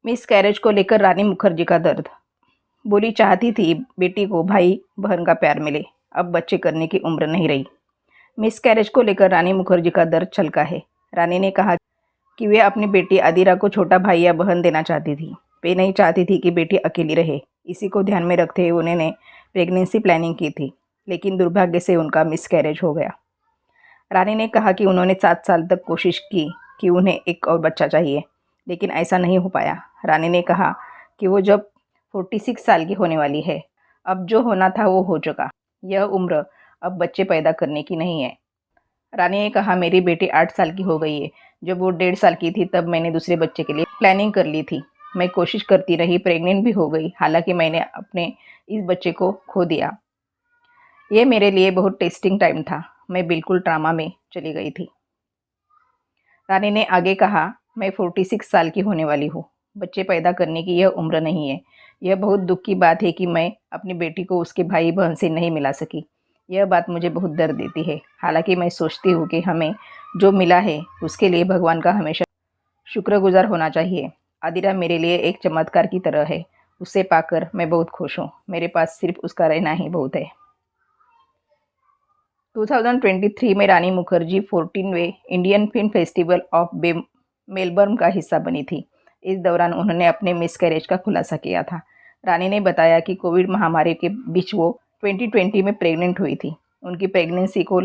Miss carriage को लेकर रानी मुखर्जी का दर्द। बोली चाहती थी बेटी को भाई बहन का प्यार मिले, अब बच्चे करने की उम्र नहीं रही। मिस कैरेज को लेकर रानी मुखर्जी का दर्द छलका है। रानी ने कहा कि वे अपनी बेटी आदिरा को छोटा भाई या बहन देना चाहती थी। वे नहीं चाहती थी कि बेटी अकेली रहे। इसी को ध्यान में रखते हुए उन्होंने प्रेगनेंसी प्लानिंग की थी, लेकिन दुर्भाग्य से उनका मिस कैरेज हो गया। रानी ने कहा कि उन्होंने 7 साल तक कोशिश की कि उन्हें एक और बच्चा चाहिए, लेकिन ऐसा नहीं हो पाया। रानी ने कहा कि वो जब 46 साल की होने वाली है, अब जो होना था वो हो चुका। यह उम्र अब बच्चे पैदा करने की नहीं है। रानी ने कहा मेरी बेटी 8 साल की हो गई है। जब वो 1.5 साल की थी तब मैंने दूसरे बच्चे के लिए प्लानिंग कर ली थी। मैं कोशिश करती रही, प्रेग्नेंट भी हो गई, हालांकि मैंने अपने इस बच्चे को खो दिया। ये मेरे लिए बहुत टेस्टिंग टाइम था। मैं बिल्कुल ट्रामा में चली गई थी। रानी ने आगे कहा मैं 46 साल की होने वाली हूँ। बच्चे पैदा करने की यह उम्र नहीं है। यह बहुत दुख की बात है कि मैं अपनी बेटी को उसके भाई बहन से नहीं मिला सकी। यह बात मुझे बहुत दर्द देती है। हालांकि मैं सोचती हूँ कि हमें जो मिला है उसके लिए भगवान का हमेशा शुक्रगुजार होना चाहिए। आदिरा मेरे लिए एक चमत्कार की तरह है। उसे पाकर मैं बहुत खुश हूँ। मेरे पास सिर्फ उसका रहना ही बहुत है। 2023 में रानी मुखर्जी 14वें Indian film festival of Melbourne का हिस्सा बनी थी। इस दौरान उन्होंने अपने मिसकैरेज का खुलासा किया था। रानी ने बताया कि कोविड महामारी के बीच वो 2020 में प्रेग्नेंट हुई थी। उनकी प्रेगनेंसी को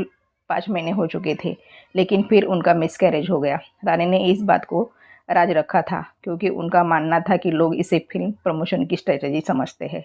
5 महीने हो चुके थे, लेकिन फिर उनका मिसकैरेज हो गया। रानी ने इस बात को राज रखा था क्योंकि उनका मानना था कि लोग इसे फिल्म प्रमोशन की स्ट्रेटजी समझते हैं।